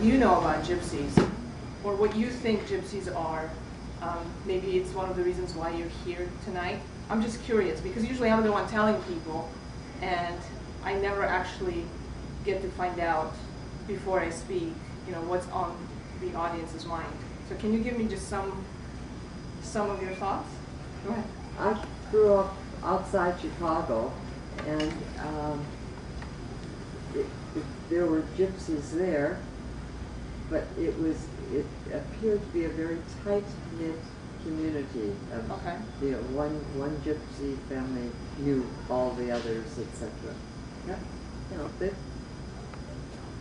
you know about gypsies, or what you think gypsies are. Maybe it's one of the reasons why you're here tonight. I'm just curious, because usually I'm the one telling people, and I never actually get to find out before I speak, what's on the audience's mind. So can you give me just some of your thoughts? Go ahead. I grew up outside Chicago, and there were gypsies there, but it appeared to be a very tight-knit community of, Okay. One gypsy family knew all the others, etc. Yeah,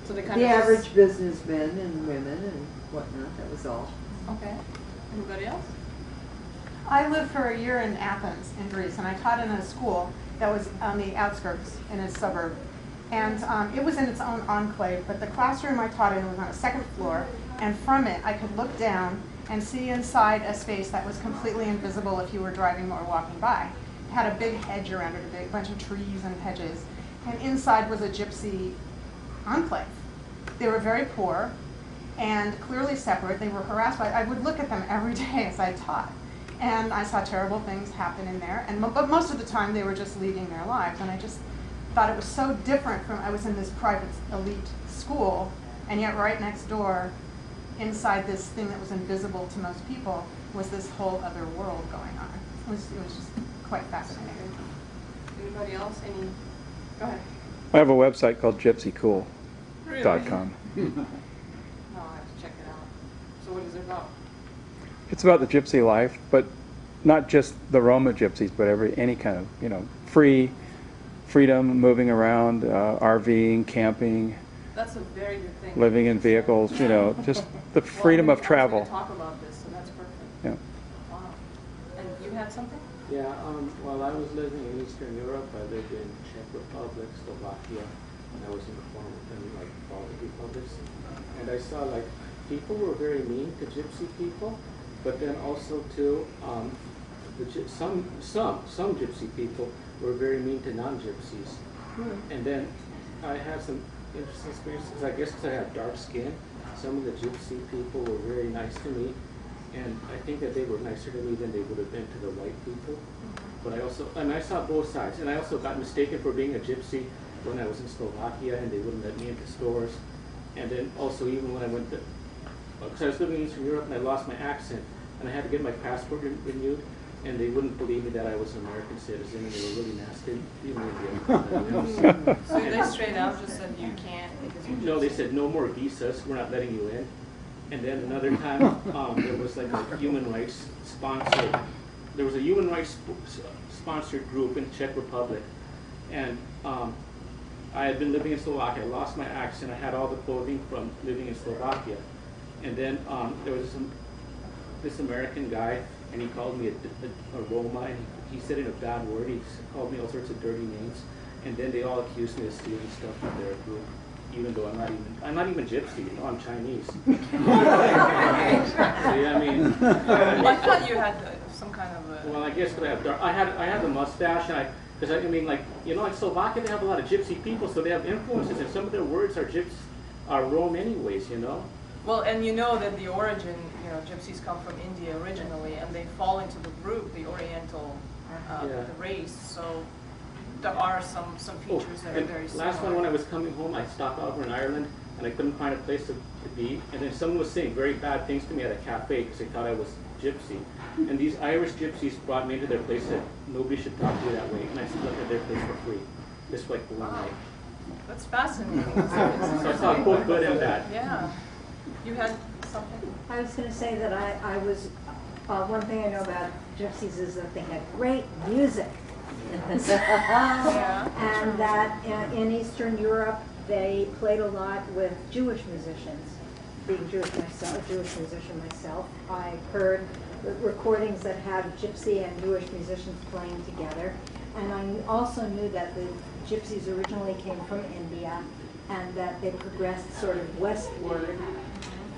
So they the average businessmen and women and whatnot. That was all. Okay. Anybody else? I lived for a year in Athens, in Greece, and I taught in a school that was on the outskirts in a suburb. And it was in its own enclave, but the classroom I taught in was on a second floor, and from it I could look down and see inside a space that was completely invisible if you were driving or walking by. It had a big hedge around it, a big bunch of trees and hedges, and inside was a gypsy enclave. They were very poor and clearly separate. They were harassed by, I would look at them every day as I taught. And I saw terrible things happen in there, but most of the time they were just leading their lives, and I just thought it was so different from, I was in this private elite school, and yet right next door, inside this thing that was invisible to most people, was this whole other world going on. It was just quite fascinating. Anybody else? Go ahead. I have a website called gypsycool.com. Really? No, I have to check it out. So what is it about? It's about the gypsy life, but not just the Roma gypsies, but any kind of, freedom, moving around, RVing, camping. That's a very good thing. Living in vehicles, just the freedom of travel. I was going to talk about this, so that's perfect. Yeah. Wow. And you had something? Yeah, while I was living in Eastern Europe, I lived in Czech Republic, Slovakia, and I was informed in Baltic republics. And I saw people were very mean to gypsy people, but then also too, some gypsy people were very mean to non-gypsies. And then I had some interesting experiences, I guess because I have dark skin. Some of the gypsy people were very nice to me, and I think that they were nicer to me than they would have been to the white people. But I saw both sides, and I also got mistaken for being a gypsy when I was in Slovakia, and they wouldn't let me into stores. And then also even when I went to, because I was living in Eastern Europe and I lost my accent, and I had to get my passport renewed, and they wouldn't believe me that I was an American citizen, and they were really nasty. So they straight out just said you can't because you No, they said no more visas. We're not letting you in. And then another time, there was a human rights sponsored. There was a human rights sponsored group in Czech Republic, and I had been living in Slovakia. I lost my accent. I had all the clothing from living in Slovakia, and then there was this American guy, and he called me a Roma, and he said in a bad word. He called me all sorts of dirty names, and then they all accused me of stealing stuff from their group, even though I'm not even gypsy. I'm Chinese. So yeah, well, I thought you had some kind of a. Well, I guess because I had the mustache, and in Slovakia they have a lot of gypsy people, so they have influences, and some of their words are Rome anyways, Well, and you know that the origin, gypsies come from India originally, and they fall into the group, the Oriental the race. So there are some features that are very similar. Last one, when I was coming home, I stopped over in Ireland, and I couldn't find a place to be. And then someone was saying very bad things to me at a cafe because they thought I was gypsy. And these Irish gypsies brought me into their place and said, nobody should talk to you that way. And I slept at their place for free, just one night. That's fascinating. So I saw both good and bad. Yeah. You had something? I was going to say that I was, one thing I know about gypsies is that they had great music. Yeah, and that in Eastern Europe they played a lot with Jewish musicians. Being Jewish musician myself, I heard recordings that had gypsy and Jewish musicians playing together. And I also knew that the gypsies originally came from India and that they progressed sort of westward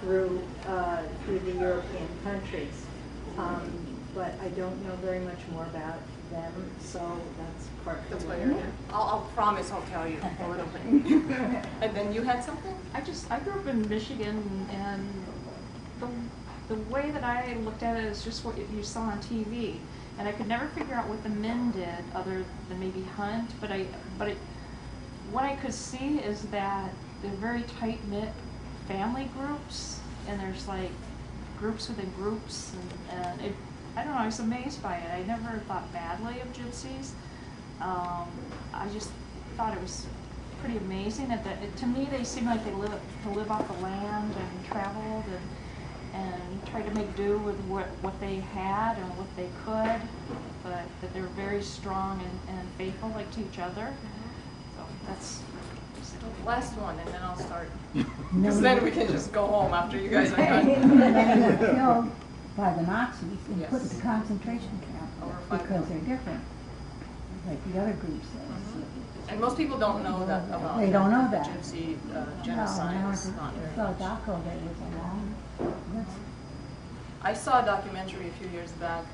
through the European countries. but I don't know very much more about them, so that's part of That's the why you're here. I'll promise I'll tell you a little bit. And then you had something? I grew up in Michigan, and the way that I looked at it is just what you saw on TV, and I could never figure out what the men did other than maybe hunt. What I could see is that they're very tight knit family groups, and there's like groups within groups, and it. I don't know. I was amazed by it. I never thought badly of gypsies. I just thought it was pretty amazing. To me, they seem like they live off the land and traveled and tried to make do with what they had and what they could, but that they're very strong and faithful, like to each other. So that's Last one, and then I'll start. Because then we can just go home after you guys are done. And then they were killed by the Nazis and Yes. put into concentration camps Over 5 because million. they're different, like the other groups. And most people don't know that about They don't know the that. Gypsy No, genocide. no, It's not very so much. Daco, there was a long list. I saw a documentary a few years back.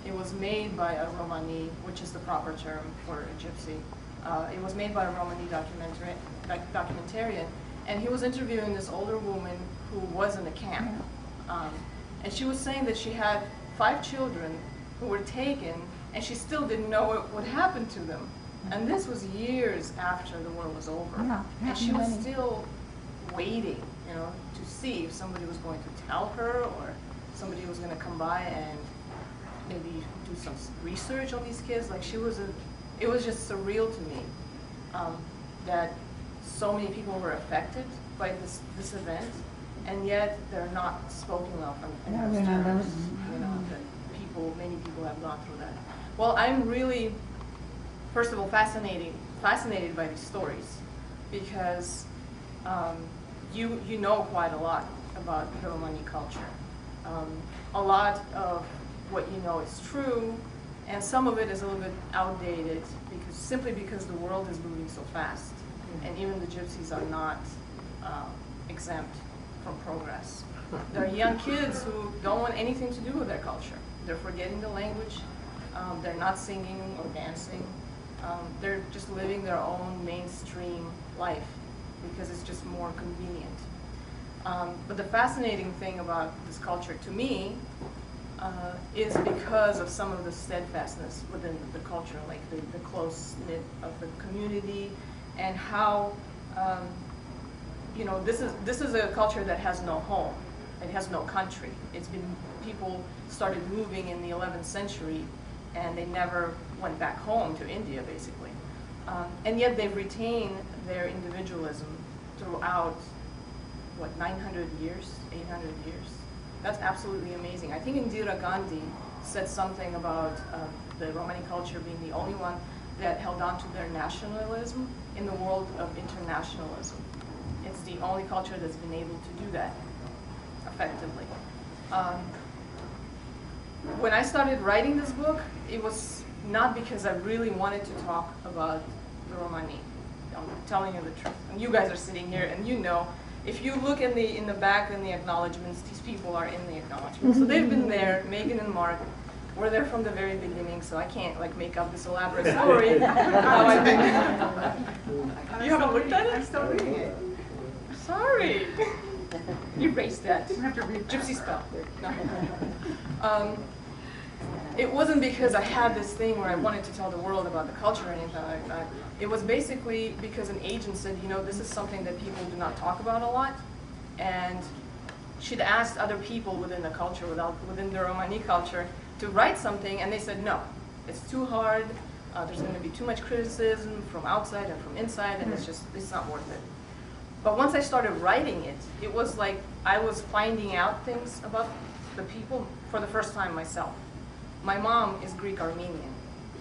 It was made by a Romani, which is the proper term for a gypsy. It was made by a Romani documentarian, and he was interviewing this older woman who was in a camp. And she was saying that she had 5 children who were taken, and she still didn't know what happened to them. And this was years after the war was over. Yeah, And she was happened still waiting, to see if somebody was going to tell her, or somebody was going to come by and maybe do some research on these kids. Like it was just surreal to me that so many people were affected by this event, and yet they're not spoken of in Yeah, those they're not terms. those- That many people have gone through that. Well, I'm really, first of all, fascinated by these stories, because you know quite a lot about the Romani culture. A lot of what you know is true, and some of it is a little bit outdated simply because the world is moving so fast, and even the gypsies are not exempt from progress. There are young kids who don't want anything to do with their culture. They're forgetting the language. They're not singing or dancing. They're just living their own mainstream life because it's just more convenient. But the fascinating thing about this culture to me is because of some of the steadfastness within the culture, like the close-knit of the community, and how, this is a culture that has no home. It has no country. People started moving in the 11th century, and they never went back home to India, basically. And yet they've retained their individualism throughout, 900 years, 800 years? That's absolutely amazing. I think Indira Gandhi said something about the Romani culture being the only one that held on to their nationalism in the world of internationalism. It's the only culture that's been able to do that effectively. When I started writing this book, it was not because I really wanted to talk about the Romani. I'm telling you the truth. And you guys are sitting here, and if you look in the back in the acknowledgments, these people are in the acknowledgments. So they've been there. Megan and Mark were there from the very beginning, so I can't make up this elaborate story. How I've been. You haven't looked at it? I'm still reading it. Sorry. Erase that. Gypsy spell. No. It wasn't because I had this thing where I wanted to tell the world about the culture or anything like that. It was basically because an agent said, this is something that people do not talk about a lot. And she'd asked other people within the culture, within the Romani culture, to write something, and they said, no, it's too hard. There's going to be too much criticism from outside and from inside, and it's not worth it. But once I started writing it, it was like I was finding out things about the people for the first time myself. My mom is Greek-Armenian.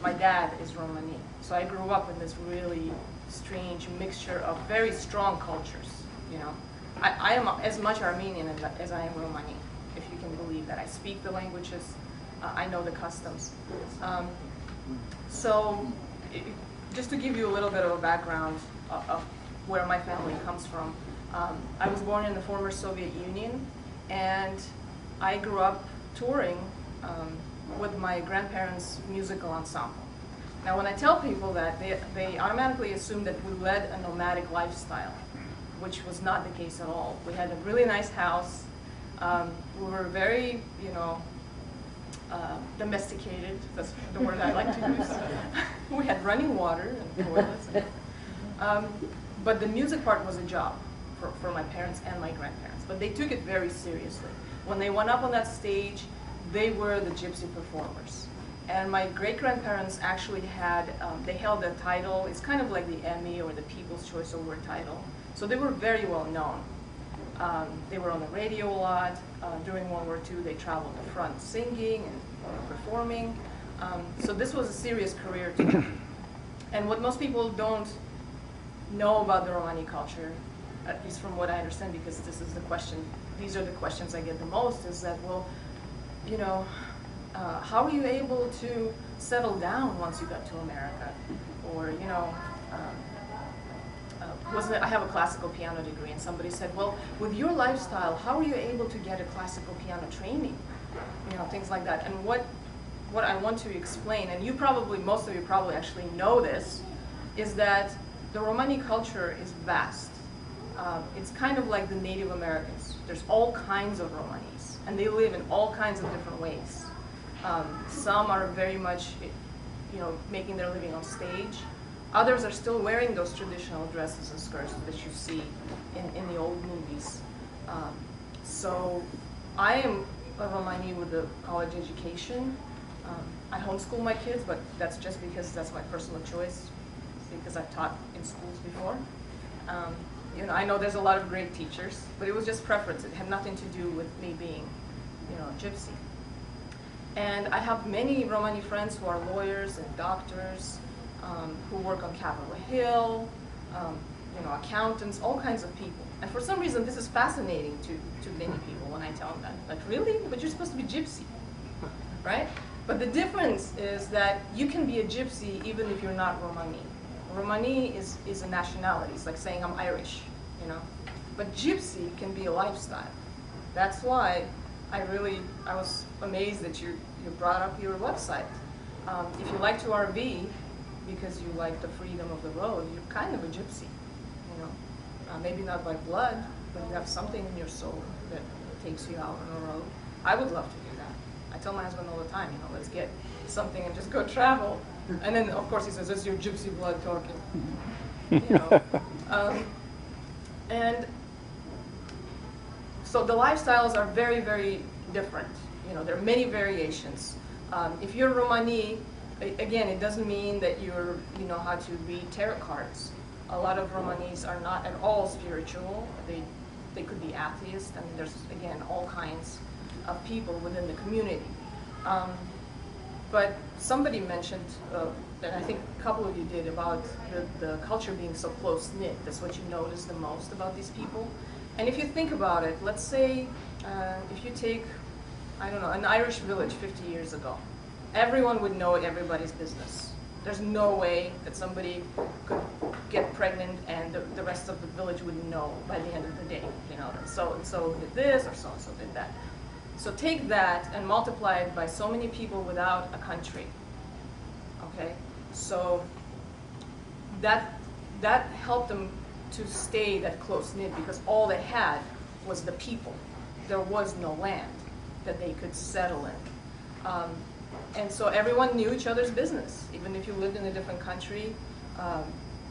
My dad is Romani. So I grew up in this really strange mixture of very strong cultures. I am as much Armenian as I am Romani, if you can believe that. I speak the languages. I know the customs. Just to give you a little bit of a background of where my family comes from, I was born in the former Soviet Union, and I grew up touring with my grandparents' musical ensemble. Now, when I tell people that, they automatically assume that we led a nomadic lifestyle, which was not the case at all. We had a really nice house. We were very, domesticated. That's the word I like to use. We had running water and toilets. But the music part was a job for my parents and my grandparents. But they took it very seriously. When they went up on that stage, they were the Gypsy performers. And my great-grandparents actually had, they held a title. It's kind of like the Emmy or the People's Choice Award title. So they were very well known. They were on the radio a lot. During World War II, they traveled the front singing and performing. So this was a serious career to them. And what most people don't know about the Romani culture, at least from what I understand, because this is the question, these are the questions I get the most, is that, well, how were you able to settle down once you got to America? Or, I have a classical piano degree, and somebody said, well, with your lifestyle, how were you able to get a classical piano training? Things like that. And what I want to explain, and most of you probably actually know this, is that the Romani culture is vast. It's kind of like the Native Americans. There's all kinds of Romanis, and they live in all kinds of different ways. Some are very much, making their living on stage. Others are still wearing those traditional dresses and skirts that you see in the old movies. So I am a Romani with a college education. I homeschool my kids, but that's just because that's my personal choice, because I've taught in schools before. I know there's a lot of great teachers, but it was just preference. It had nothing to do with me being, a Gypsy. And I have many Romani friends who are lawyers and doctors, who work on Capitol Hill, accountants, all kinds of people. And for some reason, this is fascinating to many people when I tell them that. Like, really? But you're supposed to be Gypsy, right? But the difference is that you can be a Gypsy even if you're not Romani. Romani is a nationality. It's like saying I'm Irish, But Gypsy can be a lifestyle. That's why I was amazed that you brought up your website. If you like to RV because you like the freedom of the road, you're kind of a Gypsy, maybe not by blood, but you have something in your soul that takes you out on the road. I would love to do that. I tell my husband all the time, let's get something and just go travel. And then, of course, he says, "It's your Gypsy blood talking." And so the lifestyles are very, very different. There are many variations. If you're Romani, again, it doesn't mean that you know how to read tarot cards. A lot of Romanis are not at all spiritual. They could be atheists. I mean, there's, again, all kinds of people within the community. But somebody mentioned, and I think a couple of you did, about the culture being so close-knit. That's what you notice the most about these people. And if you think about it, let's say if you take, I don't know, an Irish village 50 years ago, everyone would know everybody's business. There's no way that somebody could get pregnant and the rest of the village wouldn't know by the end of the day. So-and-so did this or so-and-so did that. So take that and multiply it by so many people without a country, okay? So that helped them to stay that close-knit because all they had was the people. There was no land that they could settle in. And so everyone knew each other's business. Even if you lived in a different country,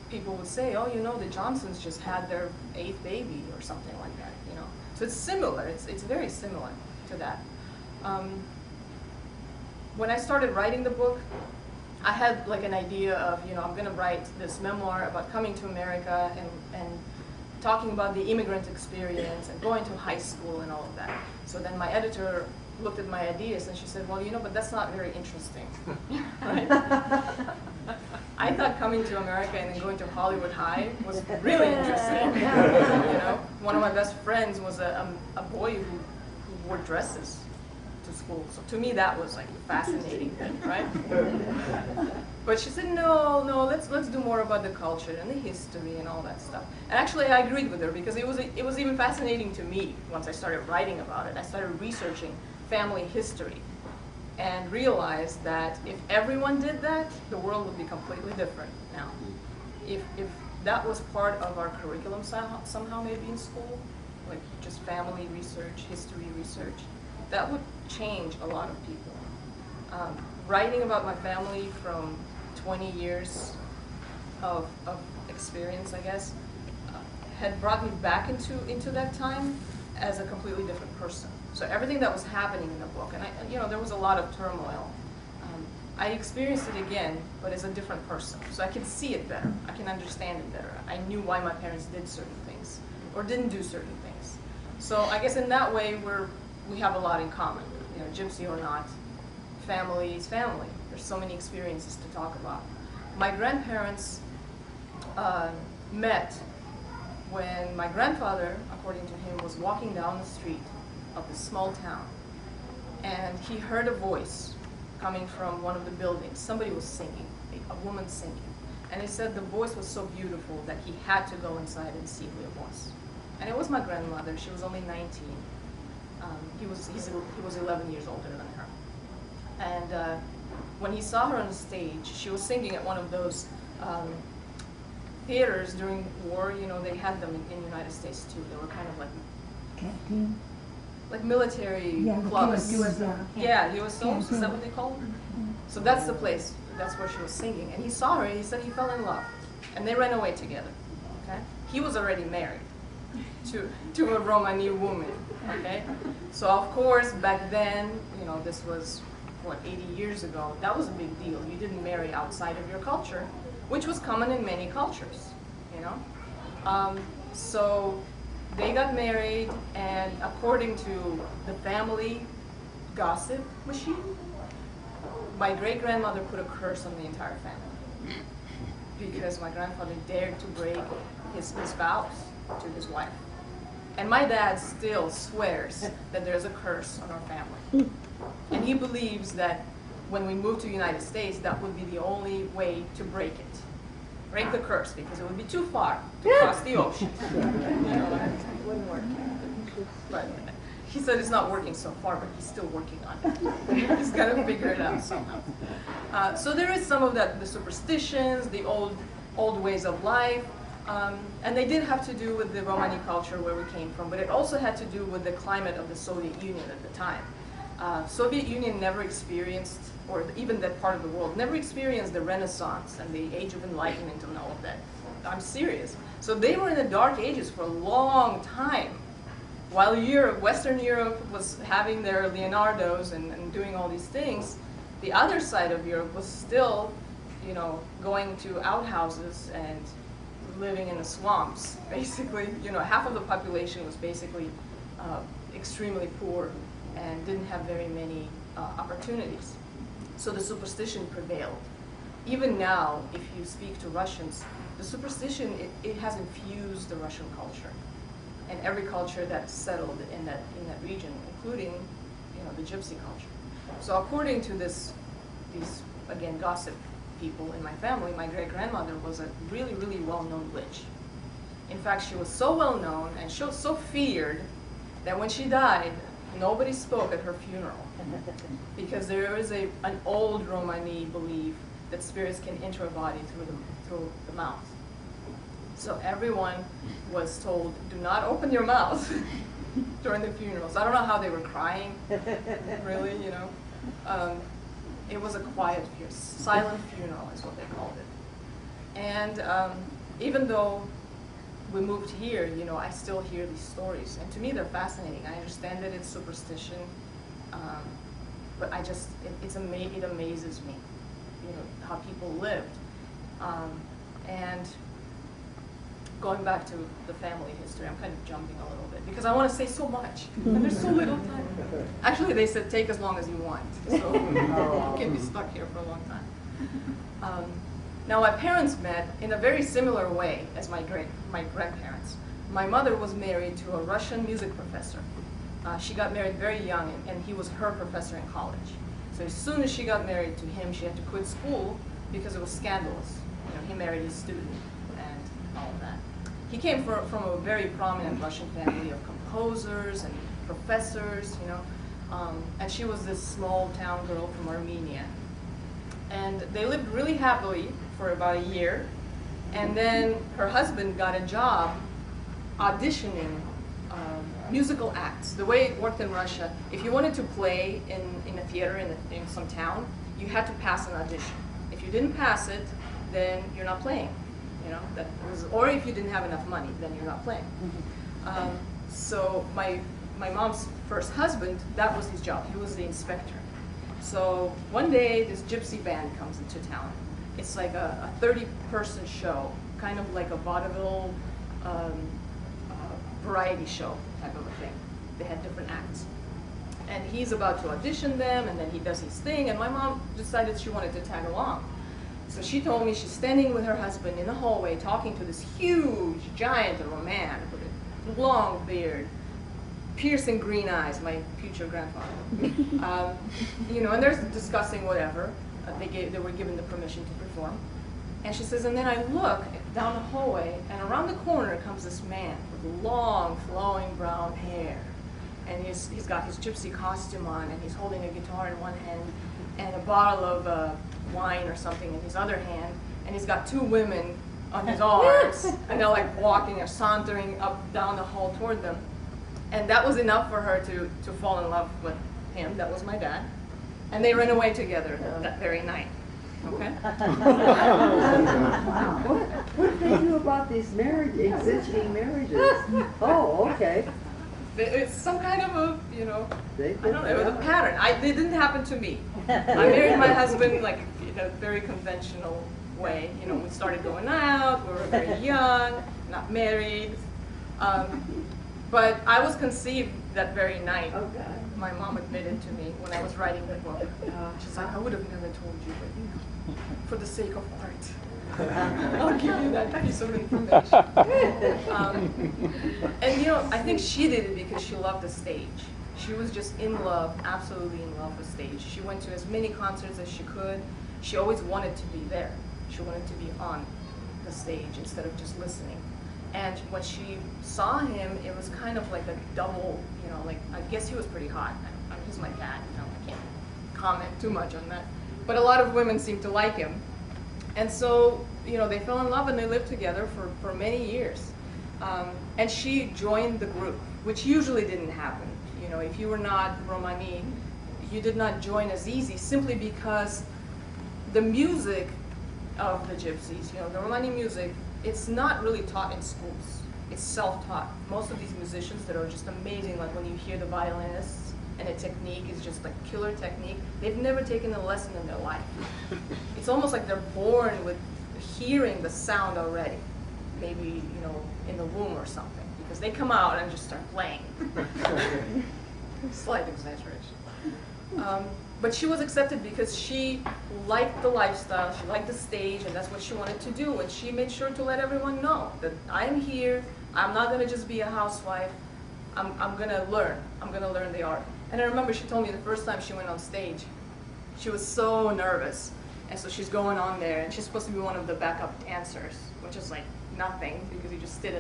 people would say, oh, the Johnsons just had their 8th baby or something like that, So it's similar, it's very similar to that. When I started writing the book, I had like an idea of, I'm gonna write this memoir about coming to America and talking about the immigrant experience and going to high school and all of that. So then my editor looked at my ideas and she said, well, but that's not very interesting, right? I thought coming to America and then going to Hollywood High was really interesting. One of my best friends was a boy who wore dresses to school. So to me, that was like a fascinating thing, right? But she said, no, let's do more about the culture and the history and all that stuff. And actually, I agreed with her because it was even fascinating to me once I started writing about it. I started researching family history. and realized that if everyone did that, the world would be completely different now. If that was part of our curriculum somehow maybe in school, like just family research, history research, that would change a lot of people. Writing about my family from 20 years of experience, I guess, had brought me back into that time as a completely different person. So everything that was happening in the book, and there was a lot of turmoil. I experienced it again, but as a different person. So I can see it better. I can understand it better. I knew why my parents did certain things or didn't do certain things. So I guess in that way we have a lot in common. Gypsy or not, family is family. There's so many experiences to talk about. My grandparents met when my grandfather, according to him, was walking down the street of this small town, and he heard a voice coming from one of the buildings. Somebody was singing, a woman singing, and he said the voice was so beautiful that he had to go inside and see who it was. And it was my grandmother. She was only 19. He was 11 years older than her. And when he saw her on the stage, she was singing at one of those theaters during war. They had them in the United States too. They were kind of like Canteen. like military Yeah, clubs. he was Yeah, he was so. Is that what they call it? So that's the place. That's where she was singing. And he saw her. And he said he fell in love, and they ran away together. Okay. He was already married to a Romani woman. Okay. So of course back then, this was 80 years ago. That was a big deal. You didn't marry outside of your culture, which was common in many cultures. So they got married, and according to the family gossip machine, my great-grandmother put a curse on the entire family because my grandfather dared to break his vows to his wife. And my dad still swears that there's a curse on our family. And he believes that when we move to the United States, that would be the only way to break it. Break the curse, because it would be too far to cross the ocean. It wouldn't work. But he said it's not working so far, but he's still working on it. He's got to figure it out somehow. So there is some of that, the superstitions, the old ways of life, and they did have to do with the Romani culture where we came from, but it also had to do with the climate of the Soviet Union at the time. Soviet Union never experienced, or even that part of the world, never experienced the Renaissance and the Age of Enlightenment and all of that. I'm serious. So they were in the Dark Ages for a long time. While Western Europe was having their Leonardos and doing all these things, the other side of Europe was still, going to outhouses and living in the swamps. Basically, half of the population was basically extremely poor and didn't have very many opportunities. So the superstition prevailed. Even now, if you speak to Russians, the superstition, it has infused the Russian culture and every culture that's settled in that region, including the Gypsy culture. So according to these again gossip people in my family, my great-grandmother was a really, really well-known witch. In fact, she was so well-known and she was so feared that when she died, nobody spoke at her funeral because there is an old Romani belief that spirits can enter a body through the mouth. So everyone was told, do not open your mouth during the funerals. I don't know how they were crying, really, It was a quiet, silent funeral is what they called it. And even though we moved here, I still hear these stories. And to me, they're fascinating. I understand that it's superstition, but it amazes me, how people lived. And going back to the family history, I'm kind of jumping a little bit because I want to say so much, and there's so little time. Actually, they said take as long as you want, so you can be stuck here for a long time. Now, my parents met in a very similar way as my grandparents. My mother was married to a Russian music professor. She got married very young, and he was her professor in college. So as soon as she got married to him, she had to quit school because it was scandalous. He married his student and all of that. He came from a very prominent Russian family of composers and professors, And she was this small town girl from Armenia. And they lived really happily for about a year. And then her husband got a job auditioning musical acts. The way it worked in Russia, if you wanted to play in a theater in some town, you had to pass an audition. If you didn't pass it, then you're not playing. You know, or if you didn't have enough money, then you're not playing. So my mom's first husband, that was his job. He was the inspector. So one day, this gypsy band comes into town. It's like a 30-person show, kind of like a vaudeville variety show type of a thing. They had different acts. And he's about to audition them, and then he does his thing, and my mom decided she wanted to tag along. So she told me she's standing with her husband in the hallway talking to this huge giant of a man with a long beard, piercing green eyes, my future grandfather. You know, and they're discussing whatever. They were given the permission to perform. And she says, and then I look down the hallway, and around the corner comes this man with long, flowing brown hair. And he's got his gypsy costume on, and he's holding a guitar in one hand and a bottle of wine or something in his other hand. And he's got two women on his arms, and they're like walking or sauntering up down the hall toward them. And that was enough for her to fall in love with him. That was my dad. And they ran away together that very night. Okay? What did they do about these existing marriages? Oh, okay. It's some kind of a, you know, They I don't know, it was a pattern. It didn't happen to me. I married my husband like in a very conventional way. You know, we started going out, we were very young, not married. But I was conceived that very night. Oh, God. My mom admitted to me when I was writing the book. She's like, I would have never told you, but you know, for the sake of art, I'll give you that piece of information. And you know, I think she did it because she loved the stage. She was just in love, absolutely in love with stage. She went to as many concerts as she could. She always wanted to be there. She wanted to be on the stage instead of just listening. And when she saw him, it was kind of like a double, you know, like, I guess he was pretty hot. I mean, he's my dad, you know, I can't comment too much on that. But a lot of women seem to like him. And so, you know, they fell in love and they lived together for many years. And she joined the group, which usually didn't happen. You know, if you were not Romani, you did not join as easy simply because the music of the gypsies, you know, the Romani music, it's not really taught in schools. It's self-taught. Most of these musicians that are just amazing, like when you hear the violinists and the technique is just like killer technique, they've never taken a lesson in their life. It's almost like they're born with hearing the sound already, maybe, you know, in the womb or something, because they come out and just start playing. Slight exaggeration. But she was accepted because she liked the lifestyle, she liked the stage, and that's what she wanted to do. And she made sure to let everyone know that I am here, I'm not gonna just be a housewife, I'm gonna learn the art. And I remember she told me the first time she went on stage, she was so nervous. And so she's going on there, and she's supposed to be one of the backup dancers, which is like nothing, because you just stand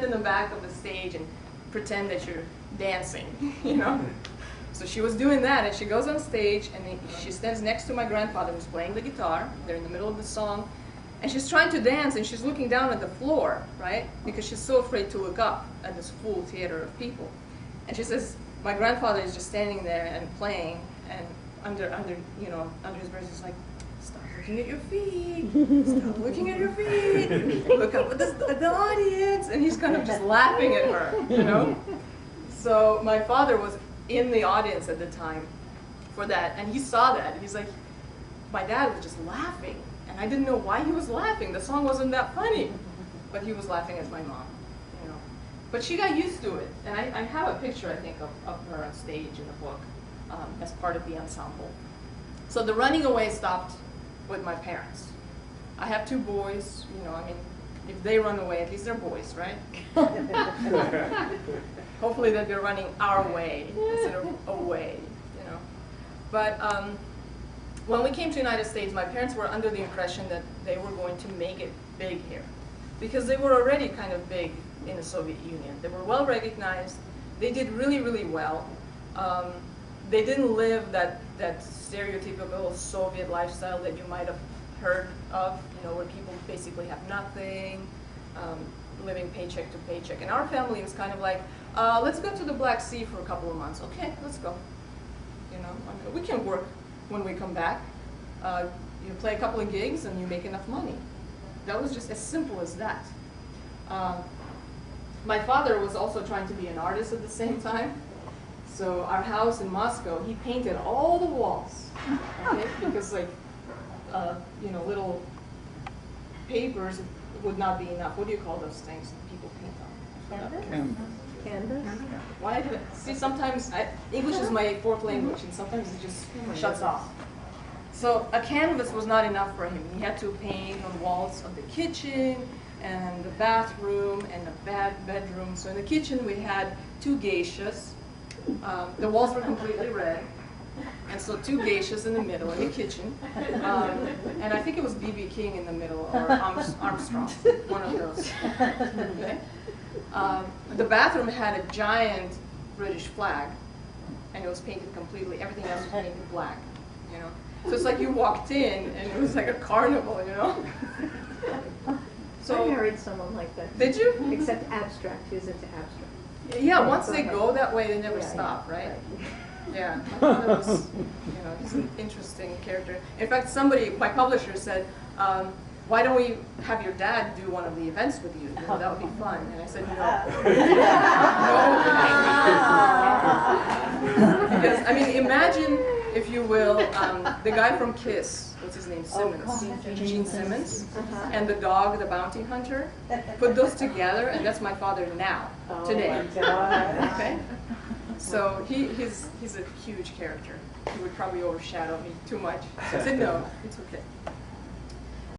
in the back of the stage and pretend that you're dancing, you know? So she was doing that, and she goes on stage, and she stands next to my grandfather who's playing the guitar. They're in the middle of the song, and she's trying to dance, and she's looking down at the floor, right? Because she's so afraid to look up at this full theater of people. And she says, my grandfather is just standing there and playing, and under his breath, he's like, stop looking at your feet, stop looking at your feet, look up at the audience, and he's kind of just laughing at her, you know? So my father was in the audience at the time for that, and he saw that, and he's like, my dad was just laughing, and I didn't know why he was laughing. The song wasn't that funny, but he was laughing at my mom, you know. But she got used to it, and I have a picture, I think, of her on stage in the book as part of the ensemble. So the running away stopped with my parents. I have two boys, you know, I mean, if they run away, at least they're boys, right? Hopefully that they're running our way instead of away, you know. But when we came to the United States, my parents were under the impression that they were going to make it big here, because they were already kind of big in the Soviet Union. They were well recognized. They did really, really well. They didn't live that stereotypical Soviet lifestyle that you might have heard of, where people basically have nothing, living paycheck to paycheck. And our family was kind of like, let's go to the Black Sea for a couple of months. Okay, let's go. We can work when we come back. You play a couple of gigs and you make enough money. That was just as simple as that. My father was also trying to be an artist at the same time. So our house in Moscow, he painted all the walls, okay? Because little papers would not be enough. What do you call those things that people paint on? Canvas? Why? See, sometimes English is my fourth language, and sometimes it just shuts off. So a canvas was not enough for him. He had to paint on walls of the kitchen and the bathroom and the bedroom. So in the kitchen we had 2 geishas. The walls were completely red. And so 2 geishas in the middle in the kitchen. And I think it was B.B. King in the middle, or Armstrong, one of those. Okay? The bathroom had a giant British flag, and it was painted completely. Everything else was painted black, So it's like you walked in, and it was like a carnival, So I married someone like that. Did you? Except abstract. He was into abstract. Yeah, once they go that way, they never stop, right? Yeah, my father was, he's an interesting character. In fact, my publisher said, why don't we have your dad do one of the events with you? That would be fun. And I said, no. No. Because, imagine, if you will, the guy from Kiss, what's his name, Simmons, Gene Simmons, and the dog, the bounty hunter, put those together, and that's my father now, today. Okay? So he's a huge character. He would probably overshadow me too much. So I said, no, it's okay.